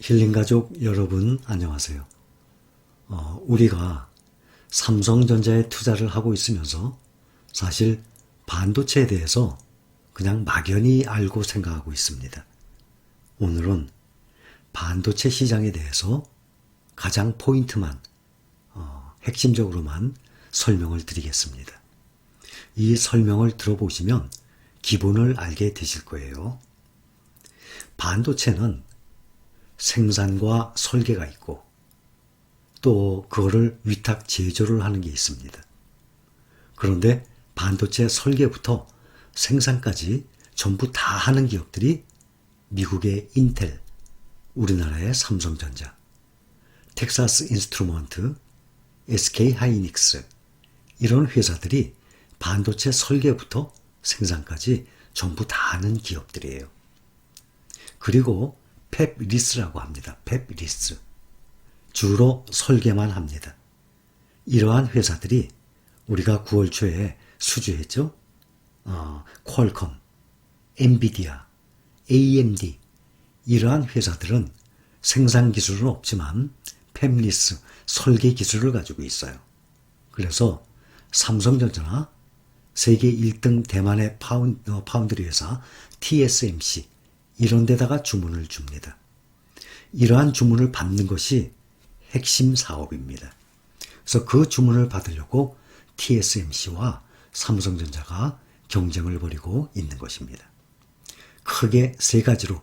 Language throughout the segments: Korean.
힐링가족 여러분 안녕하세요. 우리가 삼성전자에 투자를 하고 있으면서 사실 반도체에 대해서 그냥 막연히 알고 생각하고 있습니다. 오늘은 반도체 시장에 대해서 가장 포인트만, 핵심적으로만 설명을 드리겠습니다. 이 설명을 들어보시면 기본을 알게 되실 거예요. 반도체는 생산과 설계가 있고 또 그거를 위탁 제조를 하는 게 있습니다. 그런데 반도체 설계부터 생산까지 전부 다 하는 기업들이 미국의 인텔, 우리나라의 삼성전자, 텍사스 인스트루먼트, SK 하이닉스 이런 회사들이 반도체 설계부터 생산까지 전부 다 하는 기업들이에요. 그리고 팹리스라고 합니다. 팹리스. 주로 설계만 합니다. 이러한 회사들이 우리가 9월 초에 수주했죠. 퀄컴, 엔비디아, AMD 이러한 회사들은 생산 기술은 없지만 팹리스 설계 기술을 가지고 있어요. 그래서 삼성전자나 세계 1등 대만의 파운드리 회사 TSMC 이런 데다가 주문을 줍니다. 이러한 주문을 받는 것이 핵심 사업입니다. 그래서 그 주문을 받으려고 TSMC와 삼성전자가 경쟁을 벌이고 있는 것입니다. 크게 세 가지로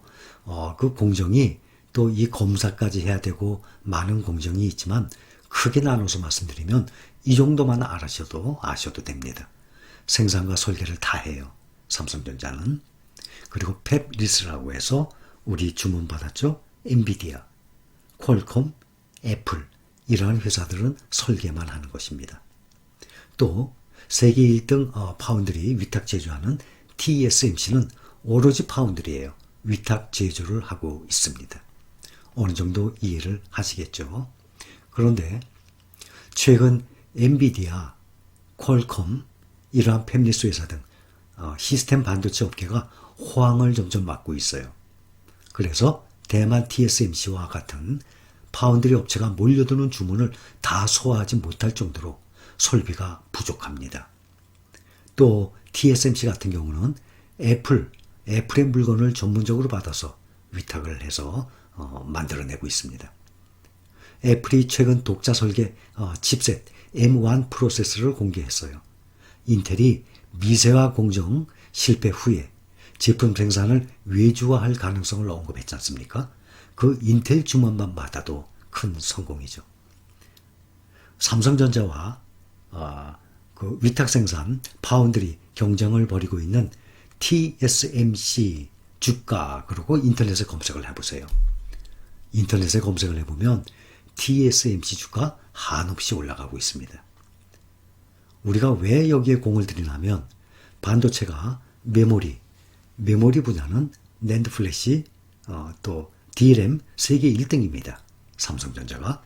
그 공정이 또 이 검사까지 해야 되고 많은 공정이 있지만 크게 나눠서 말씀드리면 이 정도만 아셔도 됩니다. 생산과 설계를 다 해요. 삼성전자는. 그리고 팹리스라고 해서 우리 주문 받았죠. 엔비디아, 퀄컴, 애플 이러한 회사들은 설계만 하는 것입니다. 또 세계 1등 파운드리 위탁 제조하는 TSMC는 오로지 파운드리예요. 위탁 제조를 하고 있습니다. 어느 정도 이해를 하시겠죠. 그런데 최근 엔비디아, 퀄컴 이러한 팹리스 회사 등 시스템 반도체 업계가 호황을 점점 맞고 있어요. 그래서 대만 TSMC와 같은 파운드리 업체가 몰려드는 주문을 다 소화하지 못할 정도로 설비가 부족합니다. 또 TSMC 같은 경우는 애플의 물건을 전문적으로 받아서 위탁을 해서 만들어내고 있습니다. 애플이 최근 독자 설계 칩셋 M1 프로세서를 공개했어요. 인텔이 미세화 공정 실패 후에 제품 생산을 외주화할 가능성을 언급했지 않습니까? 그 인텔 주문만 받아도 큰 성공이죠. 삼성전자와 그 위탁 생산 파운드리 경쟁을 벌이고 있는 TSMC 주가 그리고 인터넷에 검색을 해보세요. 인터넷에 검색을 해보면 TSMC 주가 한없이 올라가고 있습니다. 우리가 왜 여기에 공을 들이냐면 반도체가 메모리 분야는 낸드 플래시, 또 DRAM 세계 1등입니다. 삼성전자가.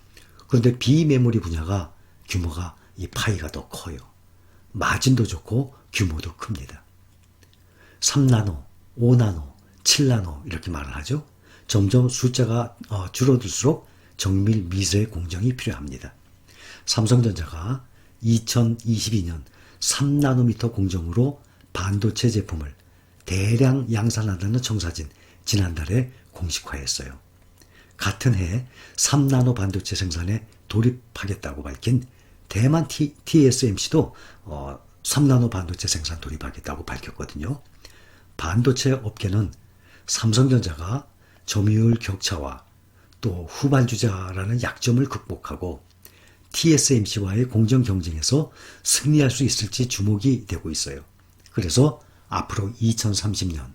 그런데 비메모리 분야가 규모가 이 파이가 더 커요. 마진도 좋고 규모도 큽니다. 3나노, 5나노, 7나노 이렇게 말을 하죠. 점점 숫자가 줄어들수록 정밀 미세 공정이 필요합니다. 삼성전자가 2022년 3나노미터 공정으로 반도체 제품을 대량 양산한다는 청사진 지난달에 공식화했어요. 같은 해 3나노 반도체 생산에 돌입하겠다고 밝힌 대만 TSMC도 3나노 반도체 생산 돌입하겠다고 밝혔거든요. 반도체 업계는 삼성전자가 점유율 격차와 또 후발주자라는 약점을 극복하고 TSMC와의 공정 경쟁에서 승리할 수 있을지 주목이 되고 있어요. 그래서 앞으로 2030년,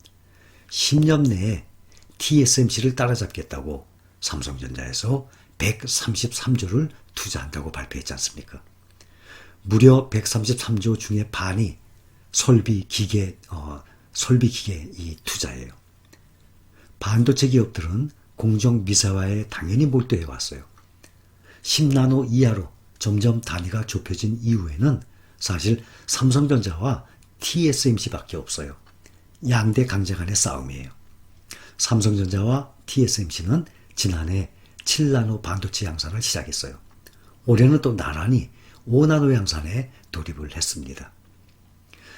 10년 내에 TSMC를 따라잡겠다고 삼성전자에서 133조를 투자한다고 발표했지 않습니까? 무려 133조 중에 반이 설비 기계 이 투자예요. 반도체 기업들은 공정 미세화에 당연히 몰두해 왔어요. 10나노 이하로 점점 단위가 좁혀진 이후에는 사실 삼성전자와 TSMC밖에 없어요. 양대 강자 간의 싸움이에요. 삼성전자와 TSMC는 지난해 7나노 반도체 양산을 시작했어요. 올해는 또 나란히 5나노 양산에 돌입을 했습니다.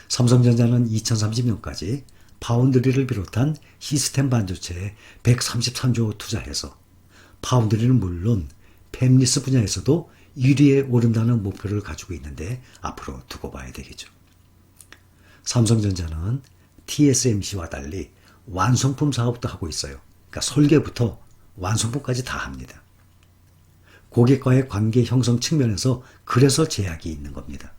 삼성전자는 2030년까지 파운드리를 비롯한 시스템 반도체에 133조 투자해서 파운드리는 물론 팹리스 분야에서도 1위에 오른다는 목표를 가지고 있는데 앞으로 두고 봐야 되겠죠. 삼성전자는 TSMC와 달리 완성품 사업도 하고 있어요. 그러니까 설계부터 완성품까지 다 합니다. 고객과의 관계 형성 측면에서 그래서 제약이 있는 겁니다.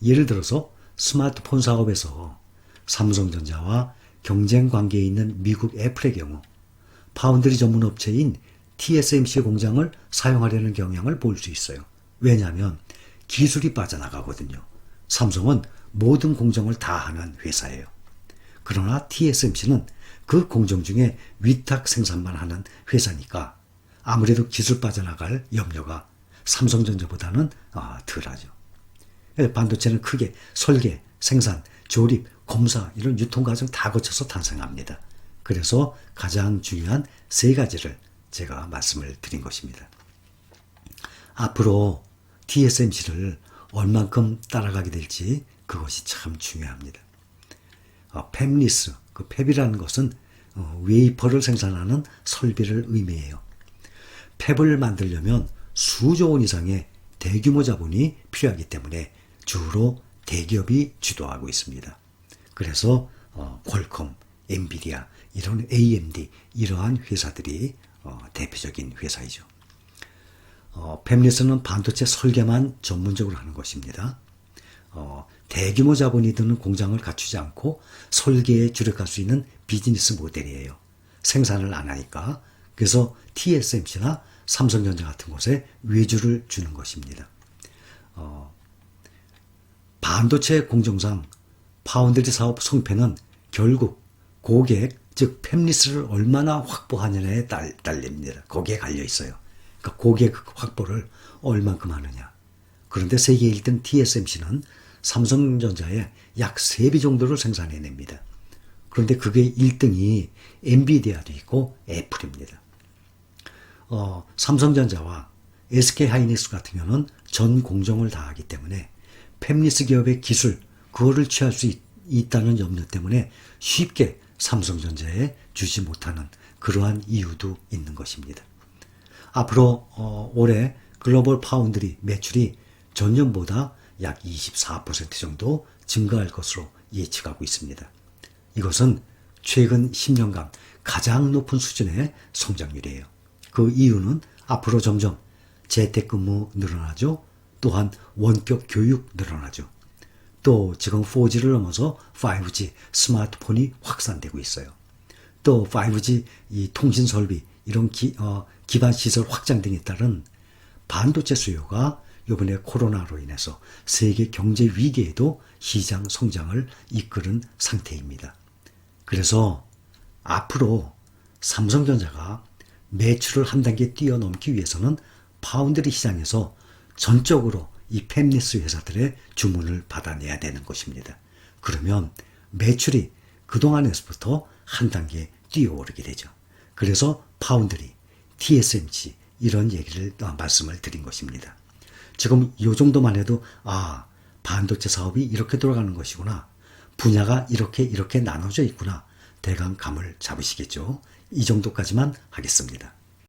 예를 들어서 스마트폰 사업에서 삼성전자와 경쟁 관계에 있는 미국 애플의 경우 파운드리 전문 업체인 TSMC 공장을 사용하려는 경향을 볼 수 있어요. 왜냐하면 기술이 빠져나가거든요. 삼성은 모든 공정을 다 하는 회사예요. 그러나 TSMC는 그 공정 중에 위탁 생산만 하는 회사니까 아무래도 기술 빠져나갈 염려가 삼성전자보다는 덜하죠. 반도체는 크게 설계, 생산, 조립, 검사 이런 유통과정 다 거쳐서 탄생합니다. 그래서 가장 중요한 세 가지를 제가 말씀을 드린 것입니다. 앞으로 TSMC를 얼만큼 따라가게 될지 그것이 참 중요합니다. 팹리스, 그 팹이라는 것은 웨이퍼를 생산하는 설비를 의미해요. 팹을 만들려면 수조 원 이상의 대규모 자본이 필요하기 때문에 주로 대기업이 주도하고 있습니다. 그래서 퀄컴, 엔비디아, 이런 AMD 이러한 회사들이 대표적인 회사이죠. 팹리스는 반도체 설계만 전문적으로 하는 것입니다. 대규모 자본이 드는 공장을 갖추지 않고 설계에 주력할 수 있는 비즈니스 모델이에요. 생산을 안 하니까. 그래서 TSMC나 삼성전자 같은 곳에 외주를 주는 것입니다. 반도체 공정상 파운드리 사업 성패는 결국 고객, 즉 팹리스를 얼마나 확보하느냐에 달립니다. 거기에 갈려 있어요. 그러니까 고객 확보를 얼만큼 하느냐. 그런데 세계 1등 TSMC는 삼성전자의 약 3배 정도를 생산해냅니다. 그런데 그게 1등이 엔비디아도 있고 애플입니다. 삼성전자와 SK하이닉스 같은 경우는 전 공정을 다 하기 때문에 팹리스 기업의 기술, 그거를 취할 수 있다는 염려 때문에 쉽게 삼성전자에 주지 못하는 그러한 이유도 있는 것입니다. 앞으로 올해 글로벌 파운드리 매출이 전년보다 약 24% 정도 증가할 것으로 예측하고 있습니다. 이것은 최근 10년간 가장 높은 수준의 성장률이에요. 그 이유는 앞으로 점점 재택근무 늘어나죠. 또한 원격 교육 늘어나죠. 또 지금 4G를 넘어서 5G 스마트폰이 확산되고 있어요. 또 5G 이 통신 설비 이런 기반 시설 확장 등에 따른 반도체 수요가 이번에 코로나로 인해서 세계 경제 위기에도 시장 성장을 이끄는 상태입니다. 그래서 앞으로 삼성전자가 매출을 한 단계 뛰어넘기 위해서는 파운드리 시장에서 전적으로 이 팹리스 회사들의 주문을 받아내야 되는 것입니다. 그러면 매출이 그동안에서부터 한 단계 뛰어오르게 되죠. 그래서 파운드리, TSMC 이런 얘기를 말씀을 드린 것입니다. 지금 이 정도만 해도 반도체 사업이 이렇게 돌아가는 것이구나. 분야가 이렇게 나눠져 있구나. 대강 감을 잡으시겠죠. 이 정도까지만 하겠습니다.